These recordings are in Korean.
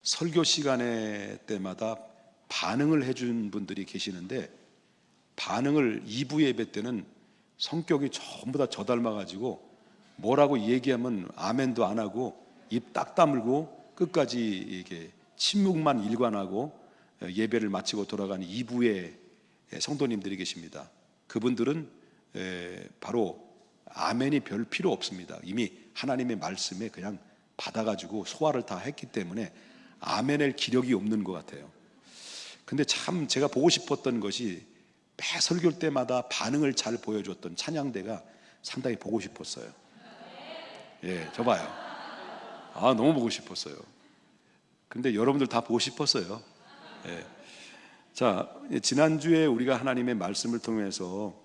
설교 시간에 때마다 반응을 해준 분들이 계시는데, 반응을 2부 예배 때는 성격이 전부 다 저 닮아가지고 뭐라고 얘기하면 아멘도 안 하고 입 딱 다물고 끝까지 이게 침묵만 일관하고 예배를 마치고 돌아가는 2부의 성도님들이 계십니다. 그분들은 바로 아멘이 별 필요 없습니다. 이미 하나님의 말씀에 그냥 받아가지고 소화를 다 했기 때문에 아멘할 기력이 없는 것 같아요. 근데 참 제가 보고 싶었던 것이 매 설교 때마다 반응을 잘 보여줬던 찬양대가 상당히 보고 싶었어요. 예, 저 봐요. 너무 보고 싶었어요. 근데 여러분들 다 보고 싶었어요. 예. 자, 지난주에 우리가 하나님의 말씀을 통해서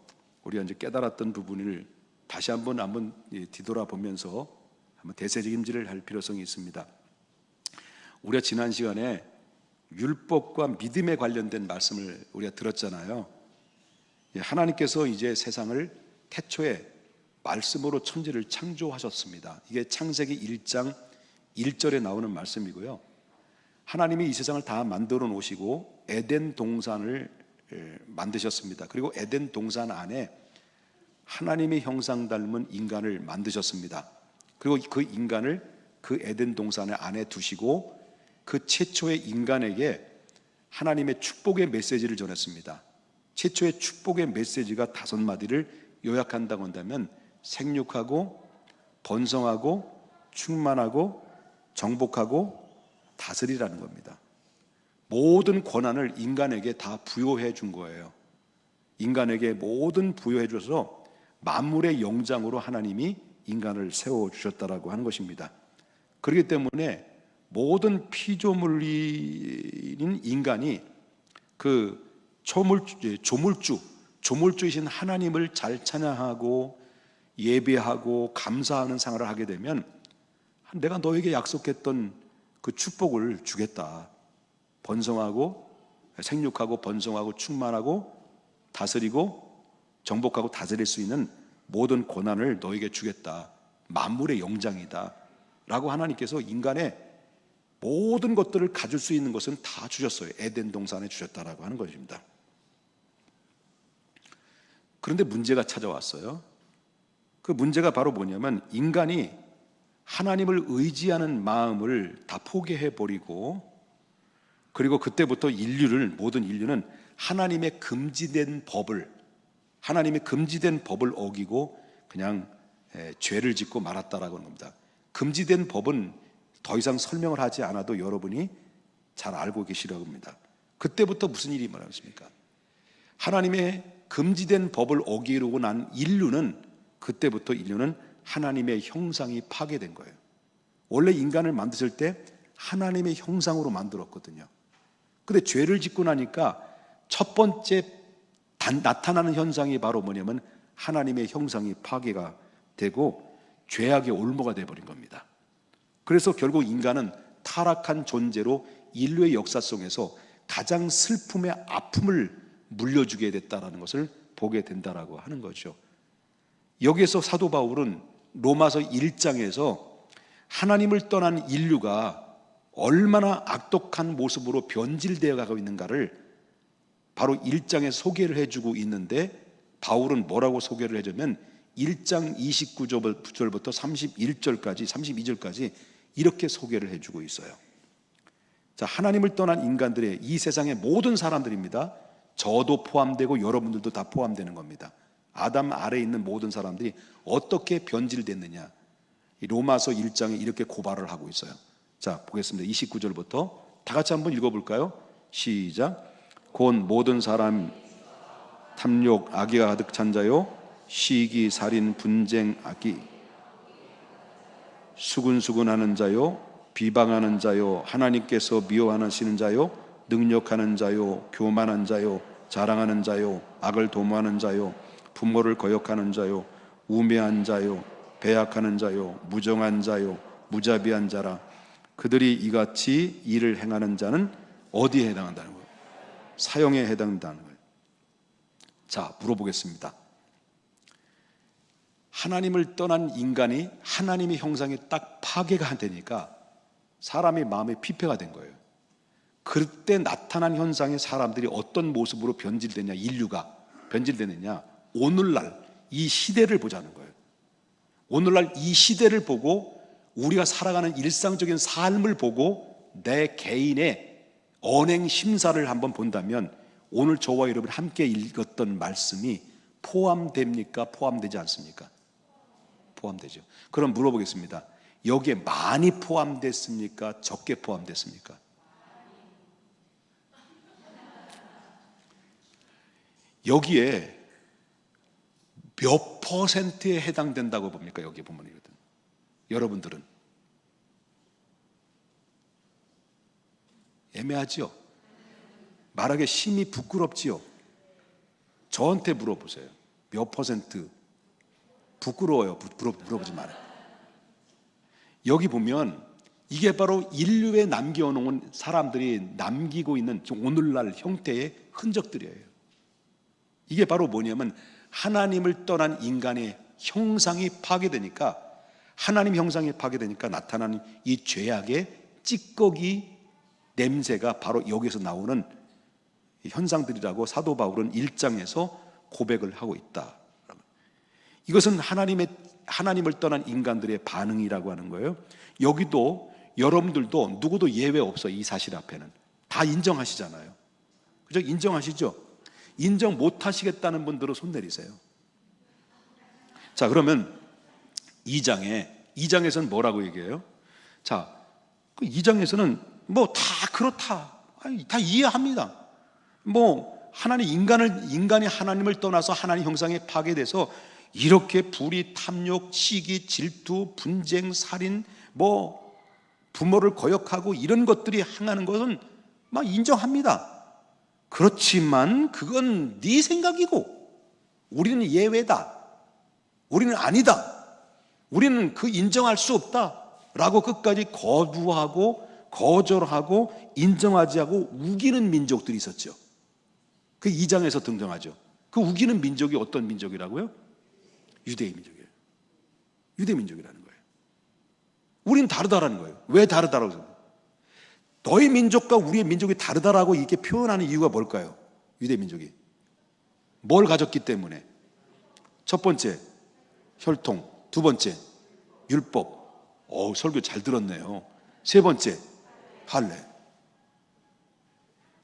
우리가 이제 깨달았던 부분을 다시 한번 뒤돌아보면서 한번 대세임질을 할 필요성이 있습니다. 우리가 지난 시간에 율법과 믿음에 관련된 말씀을 우리가 들었잖아요. 하나님께서 이제 세상을 태초에 말씀으로 천지를 창조하셨습니다. 이게 창세기 1장 1절에 나오는 말씀이고요. 하나님이 이 세상을 다 만들어 놓으시고 에덴 동산을 만드셨습니다. 그리고 에덴 동산 안에 하나님의 형상 닮은 인간을 만드셨습니다. 그리고 그 인간을 그 에덴 동산 안에 두시고 그 최초의 인간에게 하나님의 축복의 메시지를 전했습니다. 최초의 축복의 메시지가 5마디를 요약한다고 한다면 생육하고 번성하고 충만하고 정복하고 다스리라는 겁니다. 모든 권한을 인간에게 다 부여해 준 거예요. 인간에게 모든 부여해 줘서 만물의 영장으로 하나님이 인간을 세워주셨다라고 하는 것입니다. 그렇기 때문에 모든 피조물인 인간이 그 조물주이신 하나님을 잘 찬양하고 예배하고 감사하는 생활을 하게 되면 내가 너에게 약속했던 그 축복을 주겠다. 번성하고 생육하고 번성하고 충만하고 다스리고 정복하고 다스릴 수 있는 모든 권한을 너에게 주겠다. 만물의 영장이다 라고 하나님께서 인간의 모든 것들을 가질 수 있는 것은 다 주셨어요. 에덴 동산에 주셨다라고 하는 것입니다. 그런데 문제가 찾아왔어요. 그 문제가 바로 뭐냐면 인간이 하나님을 의지하는 마음을 다 포기해버리고, 그리고 그때부터 모든 인류는 하나님의 금지된 법을 어기고 그냥 죄를 짓고 말았다라고 하는 겁니다. 금지된 법은 더 이상 설명을 하지 않아도 여러분이 잘 알고 계시라고 합니다. 그때부터 무슨 일이 일어났습니까? 하나님의 금지된 법을 어기려고 난 그때부터 인류는 하나님의 형상이 파괴된 거예요. 원래 인간을 만드실 때 하나님의 형상으로 만들었거든요. 근데 죄를 짓고 나니까 첫 번째 나타나는 현상이 바로 뭐냐면 하나님의 형상이 파괴가 되고 죄악의 올무가 되어버린 겁니다. 그래서 결국 인간은 타락한 존재로 인류의 역사 속에서 가장 슬픔의 아픔을 물려주게 됐다는 것을 보게 된다라고 하는 거죠. 여기에서 사도 바울은 로마서 1장에서 하나님을 떠난 인류가 얼마나 악독한 모습으로 변질되어 가고 있는가를 바로 1장에 소개를 해주고 있는데, 바울은 뭐라고 소개를 해주면 1장 29절부터 32절까지 이렇게 소개를 해주고 있어요. 자, 하나님을 떠난 인간들의 이 세상의 모든 사람들입니다. 저도 포함되고 여러분들도 다 포함되는 겁니다. 아담 아래에 있는 모든 사람들이 어떻게 변질됐느냐, 로마서 1장에 이렇게 고발을 하고 있어요. 자, 보겠습니다. 29절부터 다 같이 한번 읽어볼까요? 시작. 곧 모든 사람 탐욕 악의가 가득 찬 자요, 시기 살인 분쟁 악의, 수군수군하는 자요, 비방하는 자요, 하나님께서 미워하시는 자요, 능력하는 자요, 교만한 자요, 자랑하는 자요, 악을 도모하는 자요, 부모를 거역하는 자요, 우매한 자요, 배약하는 자요, 무정한 자요, 무자비한 자라. 그들이 이같이 일을 행하는 자는 어디에 해당한다는 거예요? 사형에 해당한다는 거예요. 자, 물어보겠습니다. 하나님을 떠난 인간이 하나님의 형상이 딱 파괴가 되니까 사람의 마음에 피폐가 된 거예요. 그때 나타난 현상에 사람들이 어떤 모습으로 변질되냐, 인류가 변질되느냐, 오늘날 이 시대를 보자는 거예요. 오늘날 이 시대를 보고 우리가 살아가는 일상적인 삶을 보고 내 개인의 언행 심사를 한번 본다면 오늘 저와 여러분이 함께 읽었던 말씀이 포함됩니까? 포함되지 않습니까? 포함되죠. 그럼 물어보겠습니다. 여기에 많이 포함됐습니까? 적게 포함됐습니까? 여기에 몇 퍼센트에 해당된다고 봅니까? 여기 보면 이거든. 여러분들은 애매하지요? 말하기 심히 부끄럽지요? 저한테 물어보세요. 몇 퍼센트? 부끄러워요. 물어보지 말아요. 여기 보면 이게 바로 인류에 남겨놓은 사람들이 남기고 있는 오늘날 형태의 흔적들이에요. 이게 바로 뭐냐면 하나님을 떠난 인간의 형상이 파괴되니까, 하나님 형상이 파괴되니까 나타나는 이 죄악의 찌꺼기 냄새가 바로 여기서 나오는 현상들이라고 사도 바울은 1장에서 고백을 하고 있다. 이것은 하나님을 떠난 인간들의 반응이라고 하는 거예요. 여기도 여러분들도 누구도 예외 없어. 이 사실 앞에는 다 인정하시잖아요. 그죠? 인정하시죠? 인정 못 하시겠다는 분들은 손 내리세요. 자, 그러면 2장에서는 뭐라고 얘기해요? 자, 그 2장에서는 뭐 다 그렇다. 다 이해합니다. 뭐 인간이 하나님을 떠나서 하나님 형상에 파괴돼서 이렇게 불의, 탐욕, 시기, 질투, 분쟁, 살인, 뭐 부모를 거역하고 이런 것들이 행하는 것은 막 인정합니다. 그렇지만 그건 네 생각이고 우리는 예외다. 우리는 아니다. 우리는 그 인정할 수 없다 라고 끝까지 거부하고 거절하고 인정하지 않고 우기는 민족들이 있었죠. 그 2장에서 등장하죠. 그 우기는 민족이 어떤 민족이라고요? 유대의 민족이에요. 유대 민족이라는 거예요. 우리는 다르다라는 거예요. 왜 다르다라고 생각해요? 너희 민족과 우리의 민족이 다르다라고 이렇게 표현하는 이유가 뭘까요? 유대 민족이 뭘 가졌기 때문에? 첫 번째 혈통, 두 번째 율법. 설교 잘 들었네요. 세 번째 할례.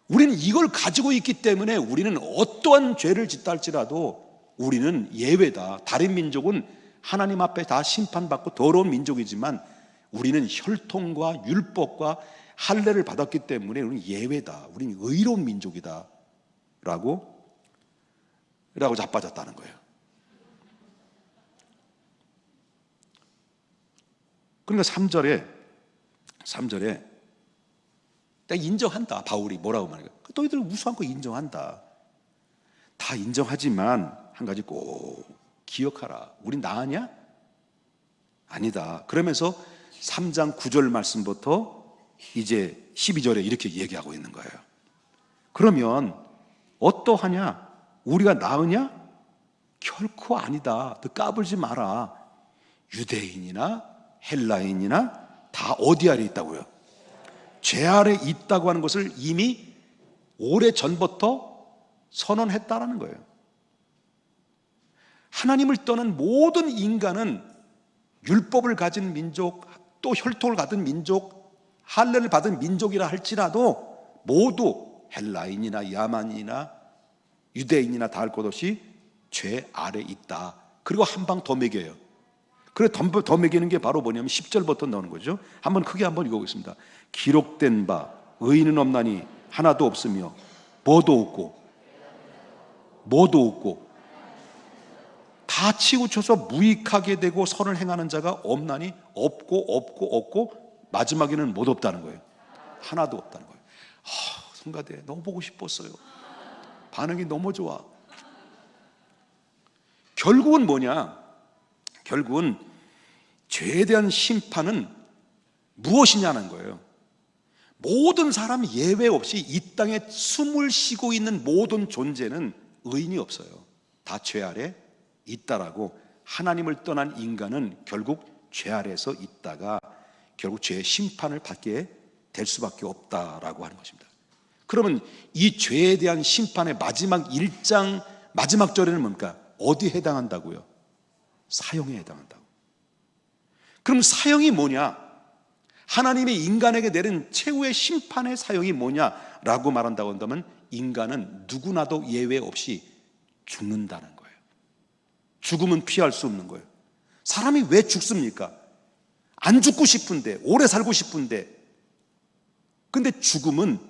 우리는 이걸 가지고 있기 때문에 우리는 어떠한 죄를 짓다 할지라도 우리는 예외다. 다른 민족은 하나님 앞에 다 심판받고 더러운 민족이지만 우리는 혈통과 율법과 할례를 받았기 때문에 우리는 예외다. 우리는 의로운 민족이다 라고 자빠졌다는 거예요. 그러니까 3절에 딱 인정한다. 바울이 뭐라고 말해요? 너희들 우수한 거 인정한다. 다 인정하지만 한 가지 꼭 기억하라. 우린 나으냐? 아니다. 그러면서 3장 9절 말씀부터 이제 12절에 이렇게 얘기하고 있는 거예요. 그러면 어떠하냐? 우리가 나으냐? 결코 아니다. 너 까불지 마라. 유대인이나 헬라인이나 다 어디 아래 있다고요? 죄 아래 있다고 하는 것을 이미 오래전부터 선언했다라는 거예요. 하나님을 떠난 모든 인간은 율법을 가진 민족, 또 혈통을 가진 민족, 할례를 받은 민족이라 할지라도 모두 헬라인이나 야만인이나 유대인이나 다 할 것 없이 죄 아래 있다. 그리고 한 방 더 매겨요. 그래 더 매기는 게 바로 뭐냐면 10절부터 나오는 거죠. 한번 크게 한번 읽어보겠습니다. 기록된 바 의인은 없나니 하나도 없으며 뭐도 없고 다 치우쳐서 무익하게 되고 선을 행하는 자가 없나니 없고 마지막에는 못 없다는 거예요. 하나도 없다는 거예요. 성가대 너무 보고 싶었어요. 반응이 너무 좋아. 결국은 뭐냐? 결국은 죄에 대한 심판은 무엇이냐는 거예요. 모든 사람 예외 없이 이 땅에 숨을 쉬고 있는 모든 존재는 의인이 없어요. 다 죄 아래 있다라고. 하나님을 떠난 인간은 결국 죄 아래에서 있다가 결국 죄의 심판을 받게 될 수밖에 없다라고 하는 것입니다. 그러면 이 죄에 대한 심판의 마지막 1장 마지막 절에는 뭡니까? 어디에 해당한다고요? 사형에 해당한다고. 그럼 사형이 뭐냐? 하나님이 인간에게 내린 최후의 심판의 사형이 뭐냐라고 말한다고 한다면 인간은 누구나도 예외 없이 죽는다는 거예요. 죽음은 피할 수 없는 거예요. 사람이 왜 죽습니까? 안 죽고 싶은데, 오래 살고 싶은데. 근데 죽음은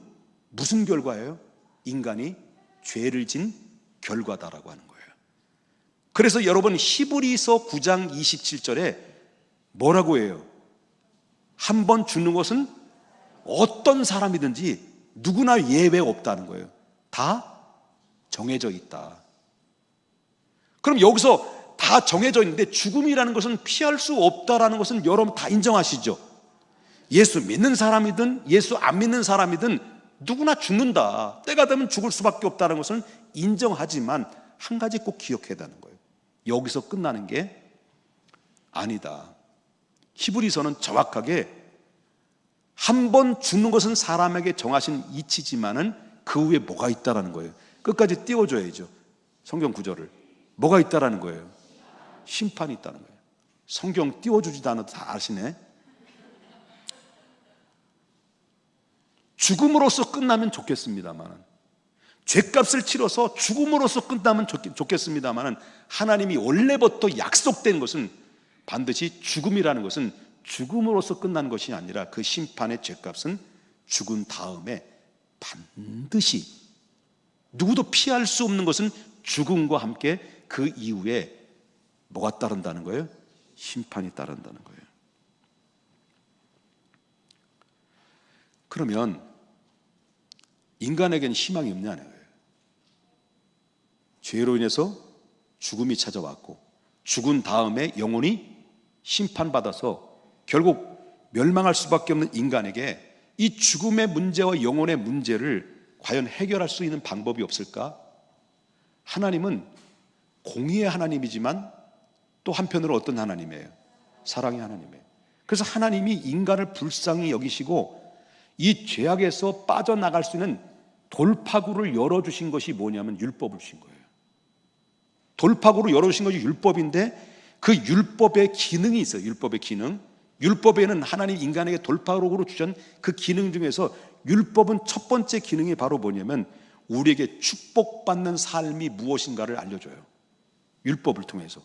무슨 결과예요? 인간이 죄를 진 결과다라고 하는 거예요. 그래서 여러분 히브리서 9장 27절에 뭐라고 해요? 한 번 죽는 것은 어떤 사람이든지 누구나 예외 없다는 거예요. 다 정해져 있다. 그럼 여기서 다 정해져 있는데 죽음이라는 것은 피할 수 없다라는 것은 여러분 다 인정하시죠? 예수 믿는 사람이든 예수 안 믿는 사람이든 누구나 죽는다. 때가 되면 죽을 수밖에 없다는 것은 인정하지만 한 가지 꼭 기억해야 되는 거예요. 여기서 끝나는 게 아니다. 히브리서는 정확하게 한 번 죽는 것은 사람에게 정하신 이치지만은 그 후에 뭐가 있다라는 거예요. 끝까지 띄워줘야죠. 성경 구절을. 뭐가 있다라는 거예요? 심판이 있다는 거예요. 성경 띄워주지도 않아도 다 아시네. 죽음으로써 끝나면 좋겠습니다만, 죄값을 치러서 죽음으로써 끝나면 좋겠습니다만, 하나님이 원래부터 약속된 것은 반드시 죽음이라는 것은 죽음으로써 끝난 것이 아니라 그 심판의 죄값은 죽은 다음에 반드시 누구도 피할 수 없는 것은 죽음과 함께 그 이후에 뭐가 따른다는 거예요? 심판이 따른다는 거예요. 그러면 인간에게는 희망이 없냐는 거예요. 죄로 인해서 죽음이 찾아왔고 죽은 다음에 영혼이 심판받아서 결국 멸망할 수밖에 없는 인간에게 이 죽음의 문제와 영혼의 문제를 과연 해결할 수 있는 방법이 없을까? 하나님은 공의의 하나님이지만 또 한편으로 어떤 하나님이에요? 사랑의 하나님이에요. 그래서 하나님이 인간을 불쌍히 여기시고 이 죄악에서 빠져나갈 수 있는 돌파구를 열어주신 것이 뭐냐면 율법을 주신 거예요. 돌파구를 열어주신 것이 율법인데 그 율법의 기능이 있어요. 율법의 기능. 율법에는 하나님 인간에게 돌파구로 주신 그 기능 중에서 율법은 첫 번째 기능이 바로 뭐냐면 우리에게 축복받는 삶이 무엇인가를 알려줘요. 율법을 통해서.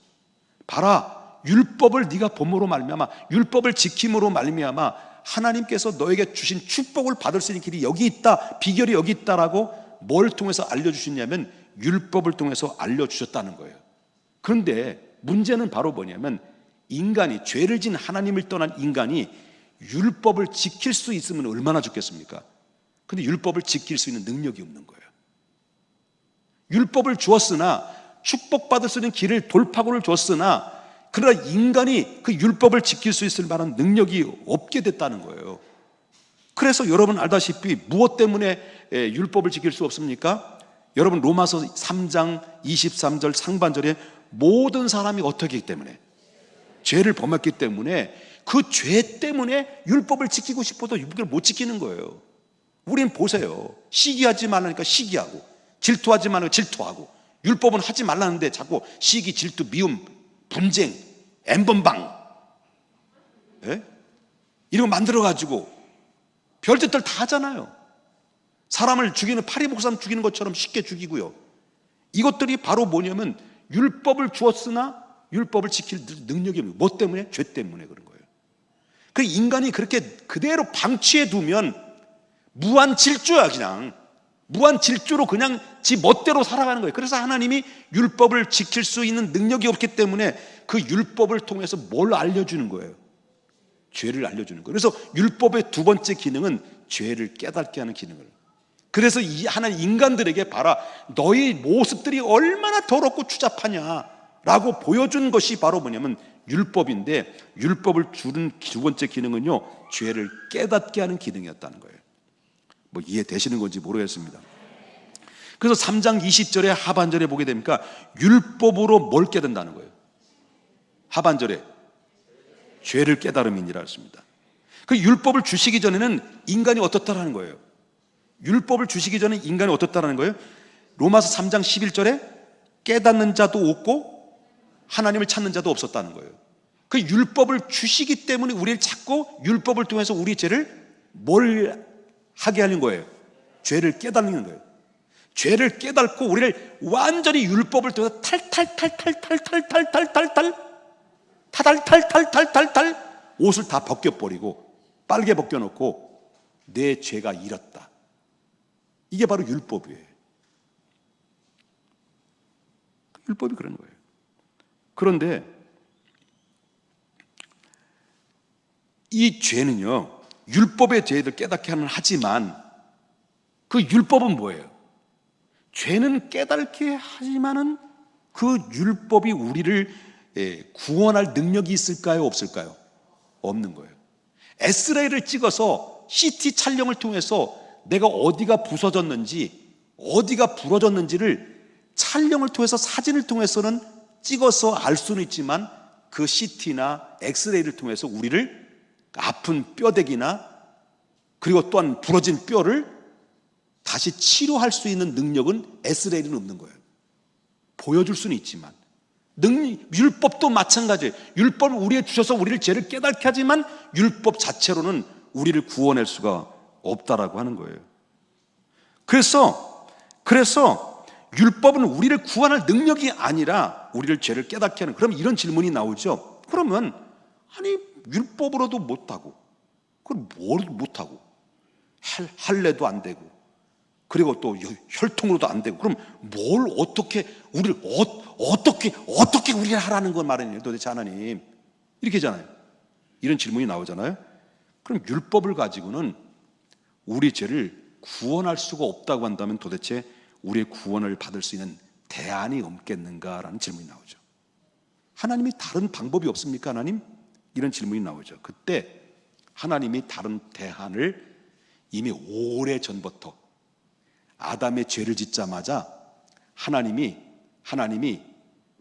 봐라, 율법을 네가 범으로 말미암아, 율법을 지킴으로 말미암아 하나님께서 너에게 주신 축복을 받을 수 있는 길이 여기 있다, 비결이 여기 있다라고 뭘 통해서 알려주셨냐면 율법을 통해서 알려주셨다는 거예요. 그런데 문제는 바로 뭐냐면 인간이, 죄를 진 하나님을 떠난 인간이 율법을 지킬 수 있으면 얼마나 좋겠습니까? 근데 율법을 지킬 수 있는 능력이 없는 거예요. 율법을 주었으나, 축복받을 수 있는 길을, 돌파구를 줬으나, 그러나 인간이 그 율법을 지킬 수 있을 만한 능력이 없게 됐다는 거예요. 그래서 여러분 알다시피 무엇 때문에 율법을 지킬 수 없습니까? 여러분 로마서 3장 23절 상반절에 모든 사람이 어떻게 했기 때문에? 죄를 범했기 때문에 그 죄 때문에 율법을 지키고 싶어도 율법을 못 지키는 거예요. 우린 보세요. 시기하지 말라니까 시기하고, 질투하지 말라니까 질투하고, 율법은 하지 말라는데 자꾸 시기, 질투, 미움, 분쟁, 엠번방, 이런 거 만들어가지고 별짓들 다 하잖아요. 사람을 죽이는, 파리복사람 죽이는 것처럼 쉽게 죽이고요. 이것들이 바로 뭐냐면 율법을 주었으나 율법을 지킬 능력이 없는, 뭐 때문에? 죄 때문에 그런 거예요. 그 인간이 그렇게 그대로 방치해 두면 무한 질주야. 그냥 무한 질주로 그냥 지 멋대로 살아가는 거예요. 그래서 하나님이 율법을 지킬 수 있는 능력이 없기 때문에 그 율법을 통해서 뭘 알려주는 거예요? 죄를 알려주는 거예요. 그래서 율법의 두 번째 기능은 죄를 깨닫게 하는 기능을. 그래서 이 하나님 인간들에게 봐라, 너희 모습들이 얼마나 더럽고 추잡하냐라고 보여준 것이 바로 뭐냐면 율법인데, 율법을 주는 두 번째 기능은요, 죄를 깨닫게 하는 기능이었다는 거예요. 뭐 이해되시는 건지 모르겠습니다. 그래서 3장 20절에 하반절에 보게 됩니까? 율법으로 뭘 깨닫는다는 거예요? 하반절에 죄를 깨달음이니라 했습니다. 그 율법을 주시기 전에는 인간이 어떻다라는 거예요. 율법을 주시기 전에 인간이 어떻다라는 거예요. 로마서 3장 11절에 깨닫는 자도 없고 하나님을 찾는 자도 없었다는 거예요. 그 율법을 주시기 때문에 우리를 찾고 율법을 통해서 우리 죄를 뭘 하게 하는 거예요? 죄를 깨닫는 거예요. 죄를 깨닫고 우리를 완전히 율법을 통해서 탈탈탈 옷을 다 벗겨버리고 빨개 벗겨놓고 내 죄가 이렇다. 이게 바로 율법이에요. 율법이 그런 거예요. 그런데 이 죄는요, 율법의 죄를 깨닫게 하지만 그 율법은 뭐예요? 죄는 깨닫게 하지만은 그 율법이 우리를 구원할 능력이 있을까요? 없을까요? 없는 거예요. 엑스레이를 찍어서 CT 촬영을 통해서 내가 어디가 부서졌는지 어디가 부러졌는지를 촬영을 통해서 사진을 통해서는 찍어서 알 수는 있지만 그 CT나 엑스레이를 통해서 우리를 아픈 뼈대기나 그리고 또한 부러진 뼈를 다시 치료할 수 있는 능력은 엑스레이는 없는 거예요. 보여줄 수는 있지만 율법도 마찬가지예요. 율법을 우리에게 주셔서 우리를 죄를 깨닫게 하지만 율법 자체로는 우리를 구원할 수가 없다라고 하는 거예요. 그래서 율법은 우리를 구원할 능력이 아니라 우리를 죄를 깨닫게 하는, 그럼 이런 질문이 나오죠. 그러면 아니 율법으로도 못하고 그럼 뭘 못하고 할례도 안 되고 그리고 또 혈통으로도 안 되고 그럼 뭘 어떻게 우리를 어떻게 우리를 하라는 건 말이에요 도대체 하나님, 이렇게 하잖아요. 이런 질문이 나오잖아요. 그럼 율법을 가지고는 우리 죄를 구원할 수가 없다고 한다면 도대체 우리의 구원을 받을 수 있는 대안이 없겠는가라는 질문이 나오죠. 하나님이 다른 방법이 없습니까 하나님? 이런 질문이 나오죠. 그때 하나님이 다른 대안을 이미 오래전부터 아담의 죄를 짓자마자 하나님이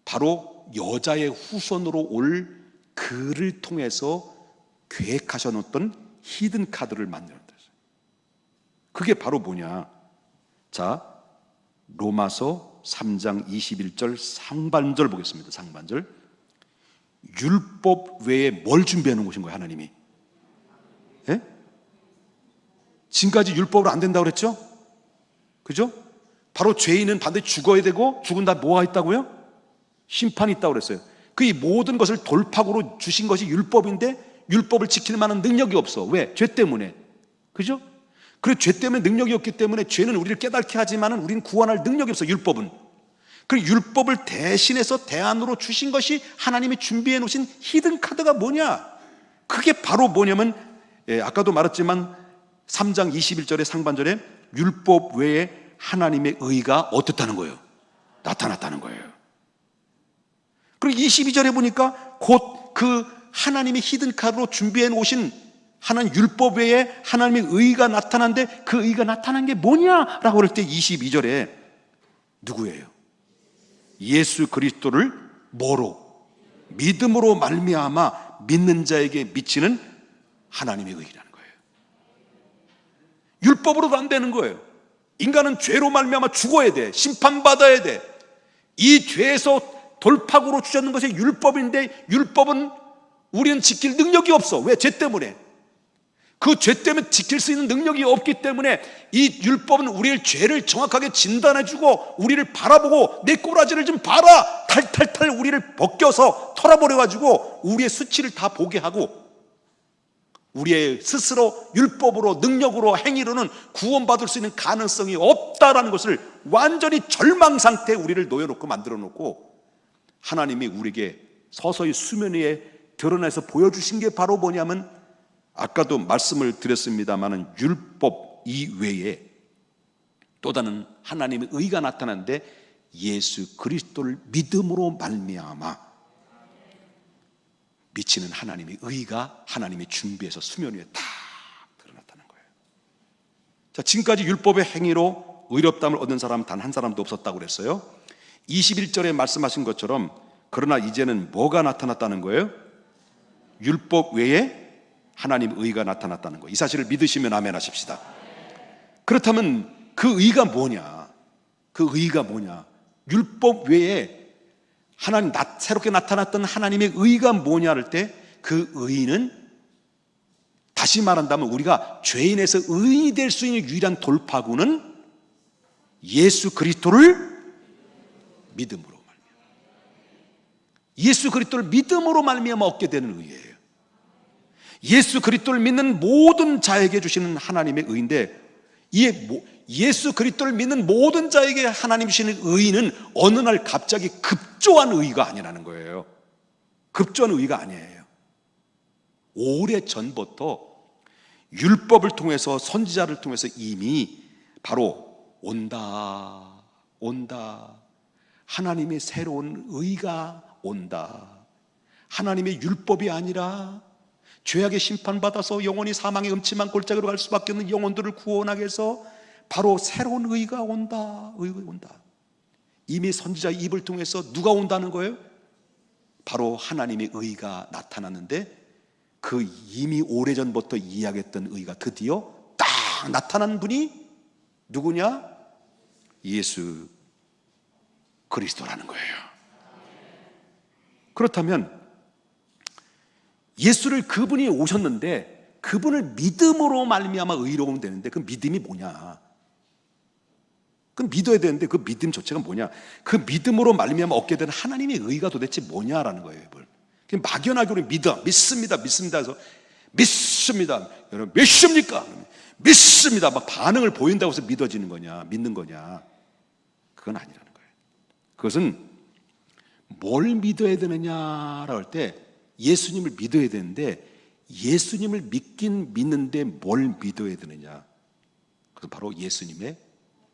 바로 여자의 후손으로 올 그를 통해서 계획하셔놓던 히든 카드를 만들었어요. 그게 바로 뭐냐? 자, 로마서 3장 21절 상반절 보겠습니다. 상반절. 율법 외에 뭘 준비해 놓은 것인 거예요 하나님이? 예? 지금까지 율법으로 안 된다고 그랬죠? 그죠? 바로 죄인은 반드시 죽어야 되고 죽은 다음에 뭐가 있다고요? 심판이 있다고 그랬어요. 그 이 모든 것을 돌파구로 주신 것이 율법인데 율법을 지킬 만한 능력이 없어. 왜? 죄 때문에. 그죠? 그리고 죄 때문에 능력이 없기 때문에 죄는 우리를 깨닫게 하지만은 우리는 구원할 능력이 없어. 율법은. 그 율법을 대신해서 대안으로 주신 것이 하나님이 준비해 놓으신 히든 카드가 뭐냐? 그게 바로 뭐냐면 아까도 말했지만 3장 21절의 상반절에 율법 외에 하나님의 의가 어떻다는 거예요? 나타났다는 거예요. 그리고 22절에 보니까 곧 그 하나님의 히든 카드로 준비해 놓으신 하나님 율법 외에 하나님의 의가 나타난데 그 의가 나타난 게 뭐냐라고 그럴 때 22절에 누구예요? 예수 그리스도를 뭐로? 믿음으로 말미암아 믿는 자에게 미치는 하나님의 의라는 거예요. 율법으로도 안 되는 거예요. 인간은 죄로 말미암아 죽어야 돼. 심판받아야 돼. 이 죄에서 돌파구로 주셨는 것이 율법인데 율법은 우리는 지킬 능력이 없어. 왜? 죄 때문에. 그 죄 때문에 지킬 수 있는 능력이 없기 때문에 이 율법은 우리의 죄를 정확하게 진단해주고 우리를 바라보고 내 꼬라지를 좀 봐라 탈탈탈 우리를 벗겨서 털어버려가지고 우리의 수치를 다 보게 하고 우리의 스스로 율법으로 능력으로 행위로는 구원받을 수 있는 가능성이 없다라는 것을 완전히 절망 상태에 우리를 놓여놓고 만들어놓고 하나님이 우리에게 서서히 수면 위에 드러내서 보여주신 게 바로 뭐냐면 아까도 말씀을 드렸습니다마는 율법 이외에 또 다른 하나님의 의가 나타나는데 예수 그리스도를 믿음으로 말미암아 미치는 하나님의 의가 하나님이 준비해서 수면 위에 다 드러났다는 거예요. 자, 지금까지 율법의 행위로 의롭다함을 얻는 사람은 단 한 사람도 없었다고 그랬어요. 21절에 말씀하신 것처럼 그러나 이제는 뭐가 나타났다는 거예요? 율법 외에 하나님의 의가 나타났다는 거, 이 사실을 믿으시면 아멘 하십시다. 그렇다면 그 의가 뭐냐? 그 의가 뭐냐? 율법 외에 하나님 새롭게 나타났던 하나님의 의가 뭐냐 할 때, 그 의는 다시 말한다면 우리가 죄인에서 의인이 될 수 있는 유일한 돌파구는 예수 그리스도를 믿음으로 말미암아, 예수 그리스도를 믿음으로 말미암아 얻게 되는 의예요. 예수 그리스도를 믿는 모든 자에게 주시는 하나님의 의인데, 예수 그리스도를 믿는 모든 자에게 하나님 주시는 의는 어느 날 갑자기 급조한 의가 아니라는 거예요. 급조한 의가 아니에요. 오래전부터 율법을 통해서, 선지자를 통해서 이미 바로 온다, 하나님의 새로운 의가 온다, 하나님의 율법이 아니라 죄악의 심판받아서 영원히 사망의 음침한 골짜기로 갈 수밖에 없는 영혼들을 구원하기 위해서 바로 새로운 의가 온다, 의가 온다. 이미 선지자의 입을 통해서 누가 온다는 거예요? 바로 하나님의 의가 나타났는데, 그 이미 오래전부터 이야기했던 의가 드디어 딱 나타난 분이 누구냐? 예수 그리스도라는 거예요. 그렇다면 예수를, 그분이 오셨는데 그분을 믿음으로 말미암아 의로우면 되는데, 그 믿음이 뭐냐? 그 믿어야 되는데 그 믿음 자체가 뭐냐? 그 믿음으로 말미암아 얻게 되는 하나님의 의가 도대체 뭐냐라는 거예요. 막연하게 우리 믿습니다 해서 믿습니다, 여러분 믿습니까? 믿습니다 막 반응을 보인다고 해서 믿어지는 거냐, 믿는 거냐? 그건 아니라는 거예요. 그것은 뭘 믿어야 되느냐라고 할 때 예수님을 믿어야 되는데, 예수님을 믿긴 믿는데 뭘 믿어야 되느냐? 그것은 바로 예수님의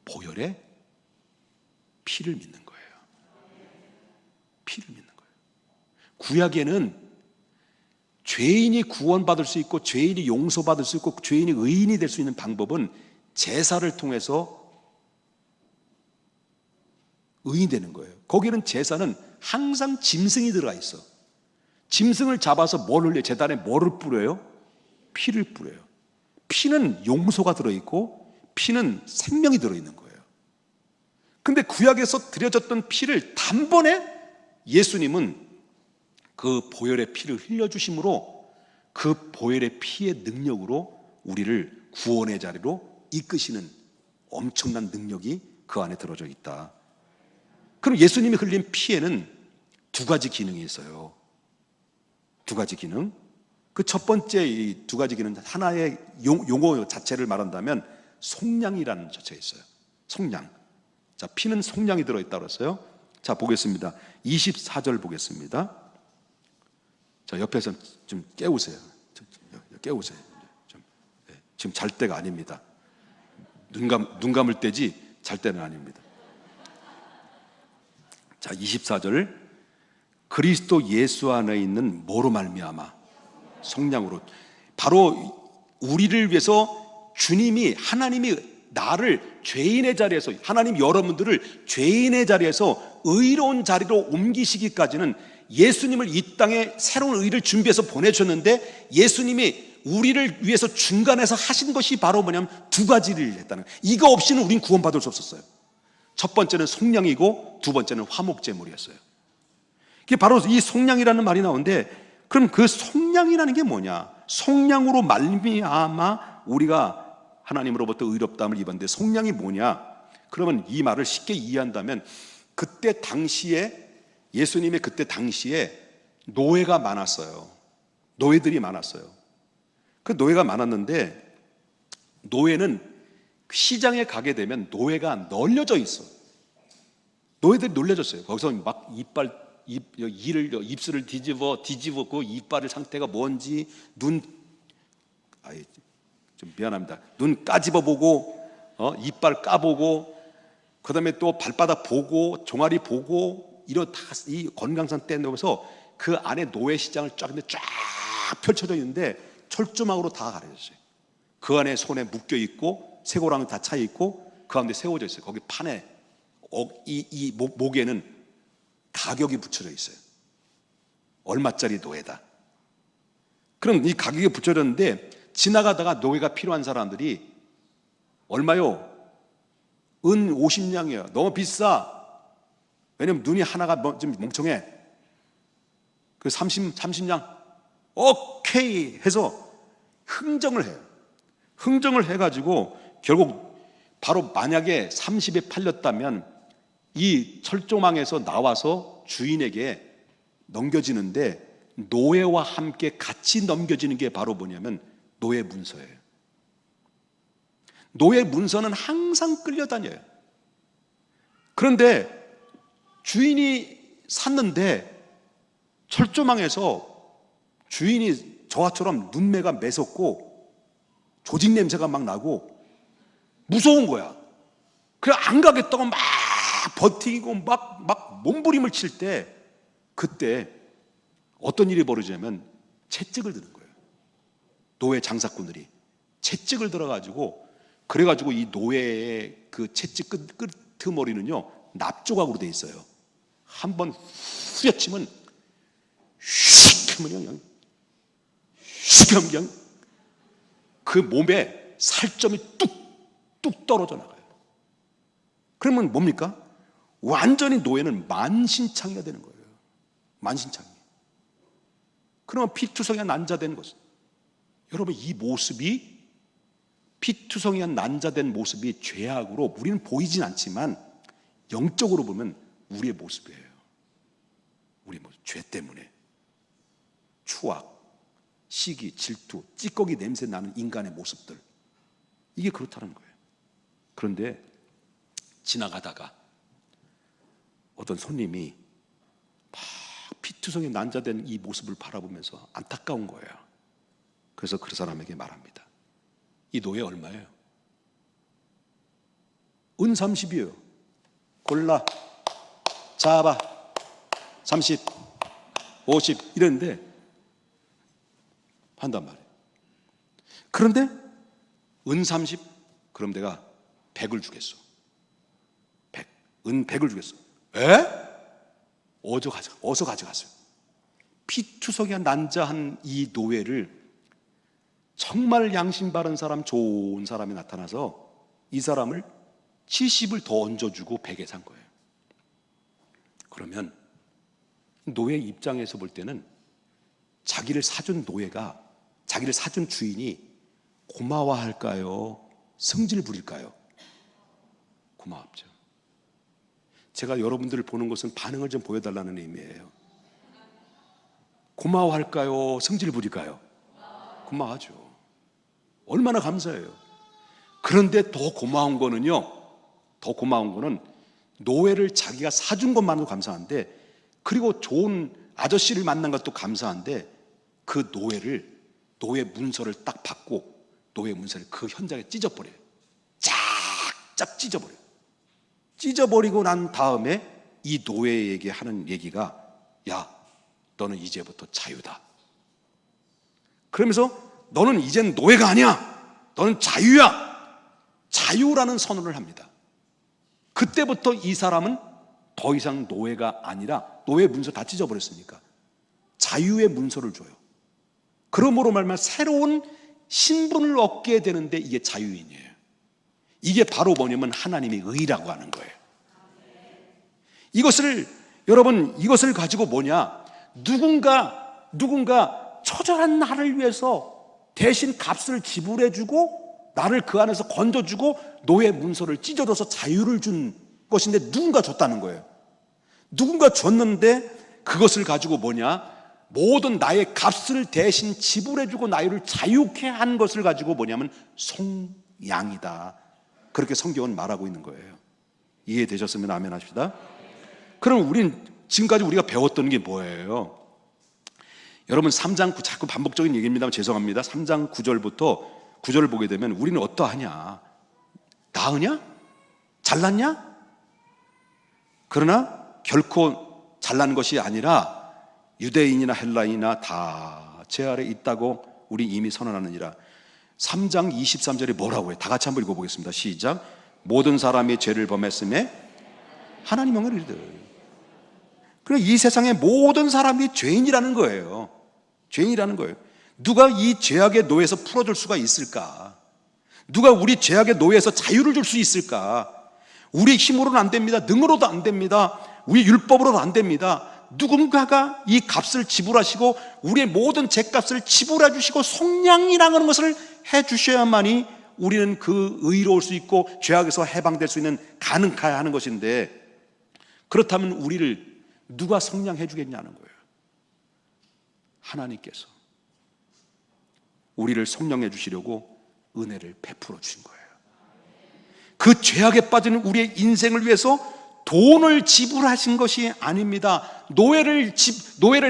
보혈의 피를 믿는 거예요. 피를 믿는 거예요. 구약에는 죄인이 구원받을 수 있고, 죄인이 용서받을 수 있고, 죄인이 의인이 될 수 있는 방법은 제사를 통해서 의인이 되는 거예요. 거기는 제사는 항상 짐승이 들어가 있어. 짐승을 잡아서 뭘 흘려요? 제단에 뭐를 뿌려요? 피를 뿌려요. 피는 용서가 들어있고 피는 생명이 들어있는 거예요. 근데 구약에서 드려졌던 피를 단번에 예수님은 그 보혈의 피를 흘려주심으로, 그 보혈의 피의 능력으로 우리를 구원의 자리로 이끄시는 엄청난 능력이 그 안에 들어져 있다. 그럼 예수님이 흘린 피에는 두 가지 기능이 있어요. 두 가지 기능. 그 첫 번째 이 두 가지 기능, 하나의 용어 자체를 말한다면 속량이라는 자체가 있어요. 속량. 자, 피는 속량이 들어있다고 했어요. 자, 보겠습니다. 24절 보겠습니다. 자, 옆에서 좀 깨우세요. 깨우세요. 지금 잘 때가 아닙니다. 눈 감을 때지 잘 때는 아닙니다. 자, 24절. 그리스도 예수 안에 있는 뭐로 말미암아? 속량으로. 바로 우리를 위해서 주님이, 하나님이 나를 죄인의 자리에서, 하나님 여러분들을 죄인의 자리에서 의로운 자리로 옮기시기까지는 예수님을 이 땅에 새로운 의를 준비해서 보내주셨는데, 예수님이 우리를 위해서 중간에서 하신 것이 바로 뭐냐면 두 가지를 했다는 거예요. 이거 없이는 우린 구원받을 수 없었어요. 첫 번째는 속량이고 두 번째는 화목제물이었어요. 이게 바로 이 속량이라는 말이 나오는데, 그럼 그 속량이라는 게 뭐냐? 속량으로 말미암아 우리가 하나님으로부터 의롭다함을 입었는데, 속량이 뭐냐? 그러면 이 말을 쉽게 이해한다면, 그때 당시에, 예수님의 그때 당시에 노예가 많았어요. 노예들이 많았어요. 그 노예가 많았는데, 노예는 시장에 가게 되면 노예가 널려져 있어. 노예들이 놀려졌어요. 거기서 막 입술을 뒤집어 그 이빨의 상태가 뭔지, 좀 미안합니다. 눈 까집어 보고, 이빨 까보고, 그 다음에 또 발바닥 보고, 종아리 보고, 이런 다 이 건강상 떼놓으면서 그 안에 노예 시장을 쫙 펼쳐져 있는데 철조망으로 다 가려졌어요. 그 안에 손에 묶여 있고, 쇠고랑 다 차 있고, 그 가운데 세워져 있어요. 거기 판에, 이 목에는 가격이 붙여져 있어요. 얼마짜리 노예다. 그럼 이 가격에 붙여졌는데 지나가다가 노예가 필요한 사람들이 얼마요? 은 50냥이에요. 너무 비싸. 왜냐면 눈이 하나가 좀 멍청해. 그 30냥 오케이 해서 흥정을 해요. 흥정을 해가지고 결국 바로 만약에 30에 팔렸다면 이 철조망에서 나와서 주인에게 넘겨지는데 노예와 함께 같이 넘겨지는 게 바로 뭐냐면 노예 문서예요. 노예 문서는 항상 끌려다녀요. 그런데 주인이 샀는데 철조망에서 주인이 저와처럼 눈매가 매섭고 조직 냄새가 막 나고 무서운 거야. 그래 안 가겠다고 막 버티고 막 몸부림을 칠 때 그때 어떤 일이 벌어지냐면 채찍을 드는 거예요. 노예 장사꾼들이 채찍을 들어가지고 그래가지고 이 노예의 그 채찍 끄트머리는요 납조각으로 돼 있어요. 한번 후려치면 휙 하면 그냥 휙 하면 그냥 그 몸에 살점이 뚝뚝 떨어져 나가요. 그러면 뭡니까? 완전히 노예는 만신창이가 되는 거예요. 만신창이. 그러면 피투성이가 난자된 것은 여러분 이 모습이 피투성이가 난자된 모습이 죄악으로 우리는 보이진 않지만 영적으로 보면 우리의 모습이에요. 우리의 모습, 죄 때문에 추악, 시기, 질투, 찌꺼기 냄새 나는 인간의 모습들 이게 그렇다는 거예요. 그런데 지나가다가 어떤 손님이 막 피투성이 난자된 이 모습을 바라보면서 안타까운 거예요. 그래서 그 사람에게 말합니다. 이 노예 얼마예요? 은 30이에요. 골라, 잡아, 30, 50 이랬는데 한단 말이에요. 그런데 은 30? 그럼 내가 100을 주겠어. 100. 은 100을 주겠어. 에? 어서 가져가세요. 피투성이가 난자한 이 노예를 정말 양심 바른 사람, 좋은 사람이 나타나서 이 사람을 70을 더 얹어주고 100에 산 거예요. 그러면 노예 입장에서 볼 때는 자기를 사준 노예가, 자기를 사준 주인이 고마워할까요? 성질 부릴까요? 고마웠죠. 제가 여러분들을 보는 것은 반응을 좀 보여달라는 의미예요. 고마워할까요? 성질 부릴까요? 고마워하죠. 얼마나 감사해요. 그런데 더 고마운 거는요, 더 고마운 거는 노예를 자기가 사준 것만으로 감사한데, 그리고 좋은 아저씨를 만난 것도 감사한데, 그 노예 문서를 딱 받고 노예 문서를 그 현장에 찢어버려요. 쫙쫙 찢어버려요. 찢어버리고 난 다음에 이 노예에게 하는 얘기가, 야, 너는 이제부터 자유다. 그러면서 너는 이젠 노예가 아니야. 너는 자유야. 자유라는 선언을 합니다. 그때부터 이 사람은 더 이상 노예가 아니라, 노예 문서 다 찢어버렸으니까 자유의 문서를 줘요. 그러므로 말미암아 새로운 신분을 얻게 되는데 이게 자유인이에요. 이게 바로 뭐냐면 하나님의 의라고 하는 거예요. 이것을 가지고 뭐냐, 누군가 처절한 나를 위해서 대신 값을 지불해주고 나를 그 안에서 건져주고 노예 문서를 찢어져서 자유를 준 것인데, 누군가 줬다는 거예요. 누군가 줬는데 그것을 가지고 뭐냐, 모든 나의 값을 대신 지불해주고 나를 자유케 한 것을 가지고 뭐냐면 송양이다. 그렇게 성경은 말하고 있는 거예요. 이해되셨으면 아멘 합시다. 그럼 우린 지금까지 우리가 배웠던 게 뭐예요? 여러분 3장 9, 자꾸 반복적인 얘기입니다만 죄송합니다. 3장 9절부터 9절을 보게 되면 우리는 어떠하냐? 나으냐? 잘났냐? 그러나 결코 잘난 것이 아니라 유대인이나 헬라인이나 다 제 아래 있다고 우리 이미 선언하느니라. 3장 23절에 뭐라고 해요? 다 같이 한번 읽어보겠습니다. 시작. 모든 사람이 죄를 범했음에 하나님 명을 이르되. 그러니까 이 세상의 모든 사람이 죄인이라는 거예요. 죄인이라는 거예요. 누가 이 죄악의 노예에서 풀어줄 수가 있을까? 누가 우리 죄악의 노예에서 자유를 줄 수 있을까? 우리 힘으로는 안 됩니다. 능으로도 안 됩니다. 우리 율법으로도 안 됩니다. 누군가가 이 값을 지불하시고 우리의 모든 죄값을 지불해 주시고 속량이라는 것을 해 주셔야만이 우리는 그 의로울 수 있고 죄악에서 해방될 수 있는 가능해야 하는 것인데, 그렇다면 우리를 누가 속량해 주겠냐는 거예요. 하나님께서 우리를 속량해 주시려고 은혜를 베풀어 주신 거예요. 그 죄악에 빠진 우리의 인생을 위해서 돈을 지불하신 것이 아닙니다. 노예를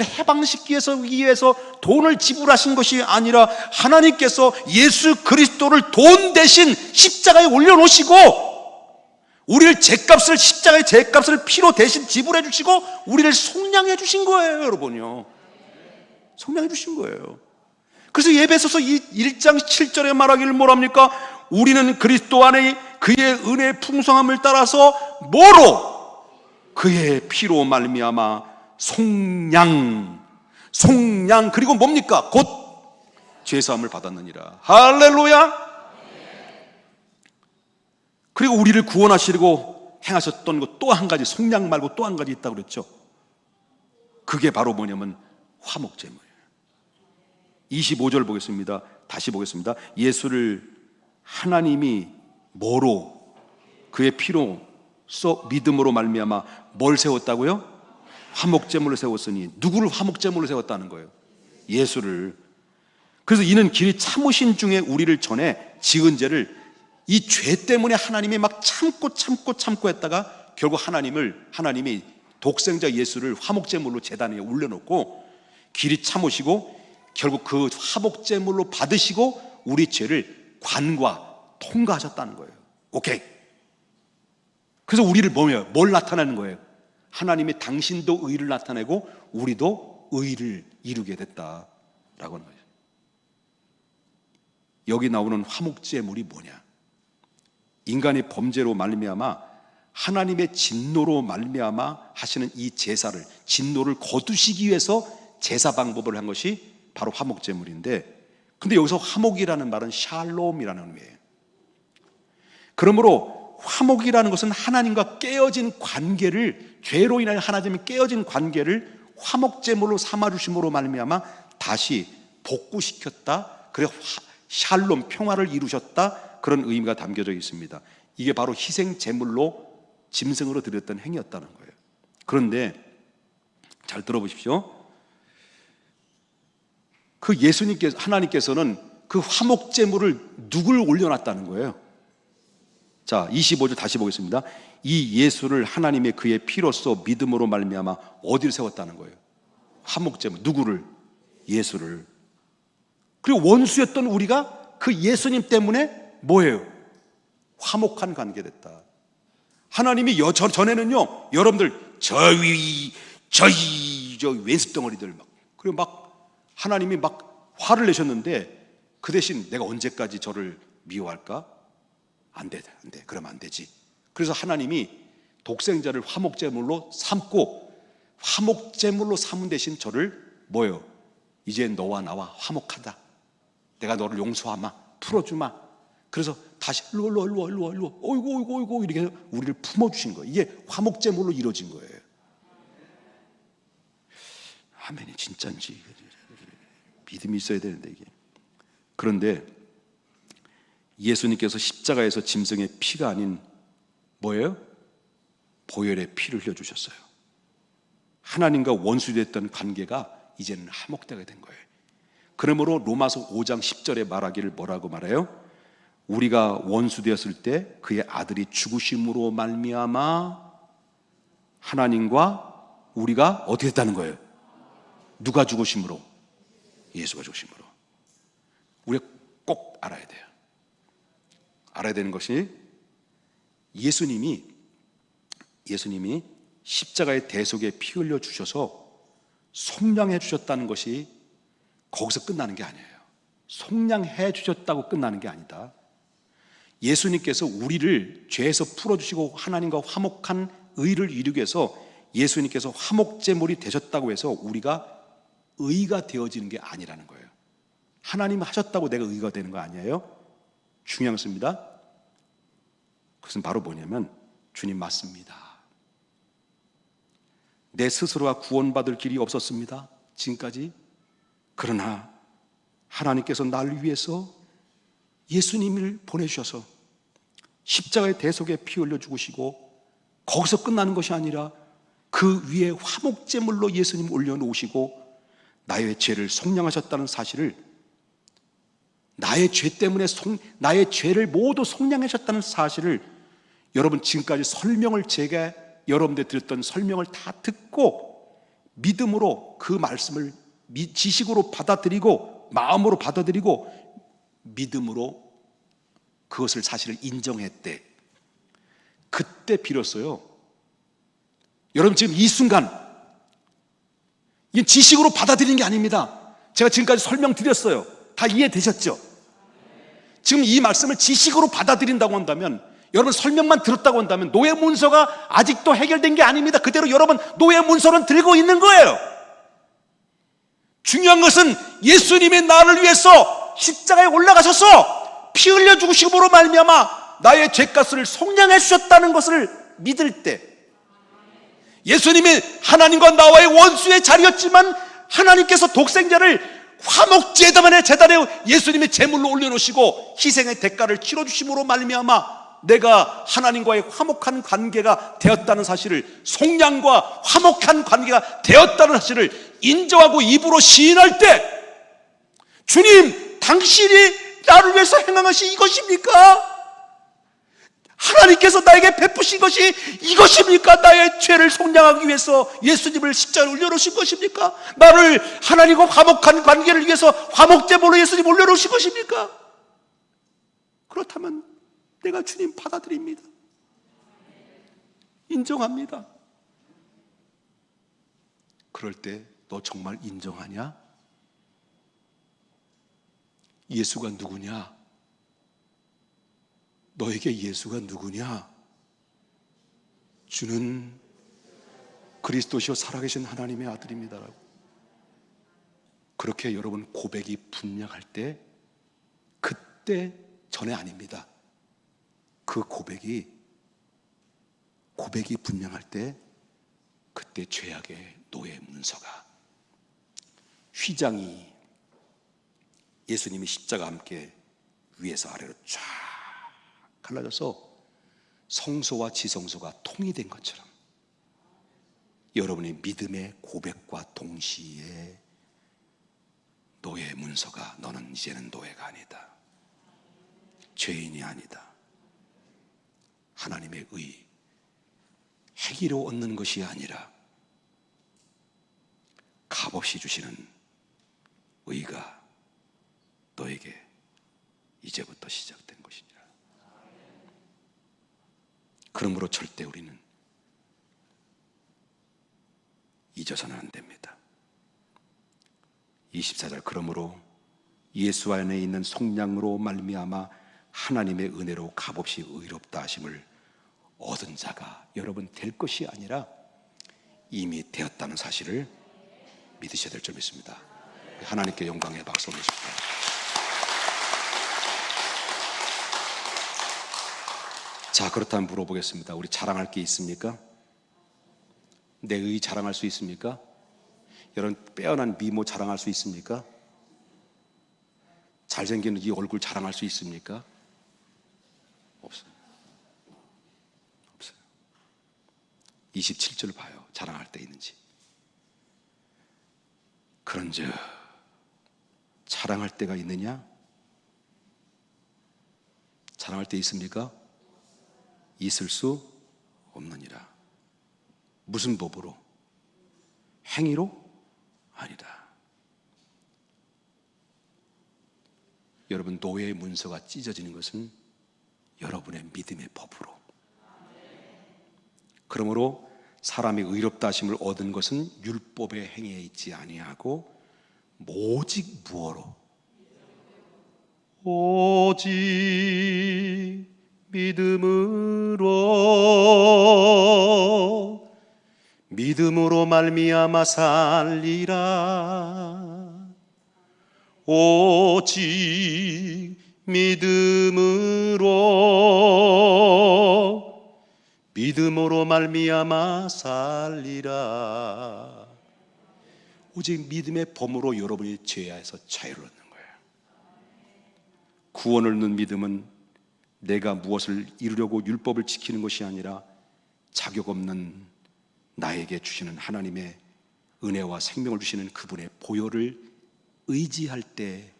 해방시키기 위해서 돈을 지불하신 것이 아니라 하나님께서 예수 그리스도를 돈 대신 십자가에 올려놓으시고 우리를 십자가의 죄값을 피로 대신 지불해 주시고 우리를 속량해 주신 거예요. 여러분요, 속량해 주신 거예요. 그래서 에베소서 1장 7절에 말하기를 뭐랍니까? 우리는 그리스도 안에 그의 은혜의 풍성함을 따라서 뭐로? 그의 피로 말미암아 속량, 그리고 뭡니까? 곧 죄사함을 받았느니라. 할렐루야. 그리고 우리를 구원하시려고 행하셨던 것 또 한 가지, 속량 말고 또 한 가지 있다고 그랬죠. 그게 바로 뭐냐면 화목제물이에요. 25절 보겠습니다. 다시 보겠습니다. 예수를 하나님이 뭐로? 그의 피로 믿음으로 말미암아 뭘 세웠다고요? 화목제물을 세웠으니. 누구를 화목제물로 세웠다는 거예요? 예수를. 그래서 이는 길이 참으신 중에 우리를 전에 지은 죄를 이 죄 때문에 하나님이 막 참고 했다가 결국 하나님이 독생자 예수를 화목제물로 제단 위에 올려놓고 길이 참으시고 결국 그 화목제물로 받으시고 우리 죄를 통과하셨다는 거예요. 오케이. 그래서 우리를 뭘 나타내는 거예요? 하나님이 당신도 의를 나타내고 우리도 의를 이루게 됐다라고 하는 거예요. 여기 나오는 화목제물이 뭐냐? 인간의 범죄로 말미암아 하나님의 진노로 말미암아 하시는 이 제사를, 진노를 거두시기 위해서 제사 방법을 한 것이 바로 화목제물인데, 근데 여기서 화목이라는 말은 샬롬이라는 의미예요. 그러므로 화목이라는 것은 하나님과 깨어진 관계를, 죄로 인하여 하나님이 깨어진 관계를 화목제물로 삼아주심으로 말미암아 다시 복구시켰다. 그래 샬롬, 평화를 이루셨다. 그런 의미가 담겨져 있습니다. 이게 바로 희생제물로 짐승으로 드렸던 행위였다는 거예요. 그런데 잘 들어보십시오. 그 하나님께서는 그 화목제물을 누굴 올려놨다는 거예요? 자, 25절 다시 보겠습니다. 이 예수를 하나님의 그의 피로써 믿음으로 말미암아 어디를 세웠다는 거예요? 화목제물. 누구를? 예수를. 그리고 원수였던 우리가 그 예수님 때문에 뭐예요? 화목한 관계 됐다. 하나님이 전에는요, 여러분들 저 왼습 덩어리들 그리고 하나님이 화를 내셨는데 그 대신 내가 언제까지 저를 미워할까? 안 돼. 그러면 안 되지. 그래서 하나님이 독생자를 화목제물로 삼고, 화목제물로 삼은 대신 저를 이제 너와 나와 화목하다. 내가 너를 용서하마, 풀어주마. 그래서 다시 일로 어이구 이렇게 우리를 품어주신 거예요. 이게 화목제물로 이루어진 거예요. 아멘이 진짜인지 믿음이 있어야 되는데 이게. 그런데 예수님께서 십자가에서 짐승의 피가 아닌 보혈의 피를 흘려주셨어요. 하나님과 원수됐던 관계가 이제는 화목되게 된 거예요. 그러므로 로마서 5장 10절에 말하기를 뭐라고 말해요? 우리가 원수되었을 때 그의 아들이 죽으심으로 말미암아 하나님과 우리가 어떻게 됐다는 거예요? 누가 죽으심으로? 예수가 죽으심으로. 우리가 꼭 알아야 돼요. 알아야 되는 것이 예수님이 십자가의 대속에 피 흘려 주셔서 속량해 주셨다는 것이 거기서 끝나는 게 아니에요. 속량해 주셨다고 끝나는 게 아니다. 예수님께서 우리를 죄에서 풀어주시고 하나님과 화목한 의를 이루기 위해서 예수님께서 화목제물이 되셨다고 해서 우리가 의가 되어지는 게 아니라는 거예요. 하나님 하셨다고 내가 의가 되는 거 아니에요? 중요한 것입니다. 그것은 바로 뭐냐면 주님 맞습니다. 내 스스로가 구원받을 길이 없었습니다, 지금까지. 그러나 하나님께서 나를 위해서 예수님을 보내주셔서 십자가의 대속에 피 흘려 죽으시고, 거기서 끝나는 것이 아니라 그 위에 화목제물로 예수님 올려놓으시고 나의 죄를 속량하셨다는 사실을, 나의 죄 때문에 나의 죄를 모두 속량하셨다는 사실을 여러분 지금까지 설명을, 제가 여러분들 드렸던 설명을 다 듣고 믿음으로 그 말씀을 지식으로 받아들이고 마음으로 받아들이고 믿음으로 그것을 사실을 인정했대. 그때 비로소요, 여러분 지금 이 순간, 이게 지식으로 받아들이는 게 아닙니다. 제가 지금까지 설명드렸어요. 다 이해되셨죠? 지금 이 말씀을 지식으로 받아들인다고 한다면, 여러분 설명만 들었다고 한다면 노예 문서가 아직도 해결된 게 아닙니다. 그대로 여러분 노예 문서는 들고 있는 거예요. 중요한 것은 예수님이 나를 위해서 십자가에 올라가셔서 피 흘려 죽으심으로 말미암아 나의 죄값을 속량해 주셨다는 것을 믿을 때, 예수님이 하나님과 나와의 원수의 자리였지만 하나님께서 독생자를 화목제단의 제단에 예수님의 제물로 올려놓으시고 희생의 대가를 치러주심으로 말미암아 내가 하나님과의 화목한 관계가 되었다는 사실을, 속량과 화목한 관계가 되었다는 사실을 인정하고 입으로 시인할 때, 주님, 당신이 나를 위해서 행한 것이 이것입니까? 하나님께서 나에게 베푸신 것이 이것입니까? 나의 죄를 속량하기 위해서 예수님을 십자가에 올려놓으신 것입니까? 나를 하나님과 화목한 관계를 위해서 화목제물로 예수님 올려놓으신 것입니까? 그렇다면 내가 주님 받아들입니다. 인정합니다. 그럴 때 너 정말 인정하냐? 예수가 누구냐? 너에게 예수가 누구냐? 주는 그리스도시요 살아계신 하나님의 아들입니다라고. 그렇게 여러분 고백이 분명할 때, 그때 전에 아닙니다. 그 고백이 분명할 때, 그때 죄악의 노예 문서가, 휘장이 예수님이 십자가 함께 위에서 아래로 쫙 갈라져서 성소와 지성소가 통일된 것처럼 여러분의 믿음의 고백과 동시에 노예 문서가, 너는 이제는 노예가 아니다, 죄인이 아니다, 하나님의 의, 행위로 얻는 것이 아니라 값없이 주시는 의가 너에게 이제부터 시작된 것이니라. 그러므로 절대 우리는 잊어서는 안 됩니다. 24절, 그러므로 예수 안에 있는 속량으로 말미암아 하나님의 은혜로 값없이 의롭다 하심을 얻은 자가 여러분 될 것이 아니라 이미 되었다는 사실을 믿으셔야 될 줄 믿습니다. 하나님께 영광의 박수 올리십시오. 자, 그렇다면 물어보겠습니다. 우리 자랑할 게 있습니까? 내 의 자랑할 수 있습니까? 여러분 빼어난 미모 자랑할 수 있습니까? 잘생긴 이 얼굴 자랑할 수 있습니까? 없어요. 없어요. 27절 봐요. 자랑할 때 있는지. 그런즉 자랑할 때가 있느냐? 자랑할 때 있습니까? 있을 수 없느니라. 무슨 법으로? 행위로? 아니다. 여러분 노예의 문서가 찢어지는 것은 여러분의 믿음의 법으로. 그러므로 사람이 의롭다 하심을 얻은 것은 율법의 행위에 있지 아니하고 오직 무엇로? 오직 믿음으로 말미암아 살리라. 오직 믿음으로 말미암아 살리라. 오직 믿음의 범으로 여러분이 죄에서 자유를 얻는 거예요. 구원을 얻는 믿음은 내가 무엇을 이루려고 율법을 지키는 것이 아니라 자격 없는 나에게 주시는 하나님의 은혜와 생명을 주시는 그분의 보혈을 의지할 때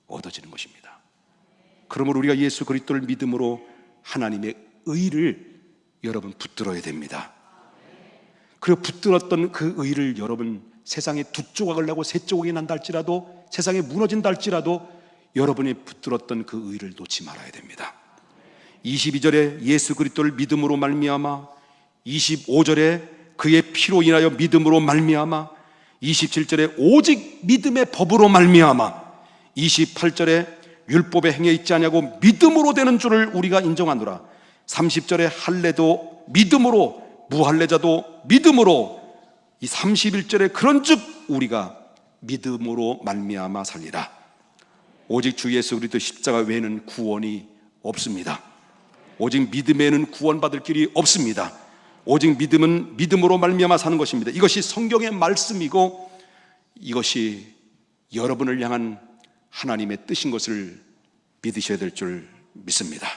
얻어지는 것입니다. 그러므로 우리가 예수 그리스도를 믿음으로 하나님의 의를 여러분 붙들어야 됩니다. 그리고 붙들었던 그 의를 여러분 세상에 두 조각을 내고 세 조각이 난다 할지라도, 세상에 무너진다 할지라도 여러분이 붙들었던 그 의를 놓지 말아야 됩니다. 22절에 예수 그리스도를 믿음으로 말미암아, 25절에 그의 피로 인하여 믿음으로 말미암아, 27절에 오직 믿음의 법으로 말미암아, 28절에 율법에 행해 있지 아니하고 믿음으로 되는 줄을 우리가 인정하노라. 30절에 할례도 믿음으로, 무할례자도 믿음으로, 이 31절에 그런즉 우리가 믿음으로 말미암아 살리라. 오직 주 예수 그리스도 십자가 외에는 구원이 없습니다. 오직 믿음에는 구원받을 길이 없습니다. 오직 믿음은 믿음으로 말미암아 사는 것입니다. 이것이 성경의 말씀이고 이것이 여러분을 향한 하나님의 뜻인 것을 믿으셔야 될 줄 믿습니다.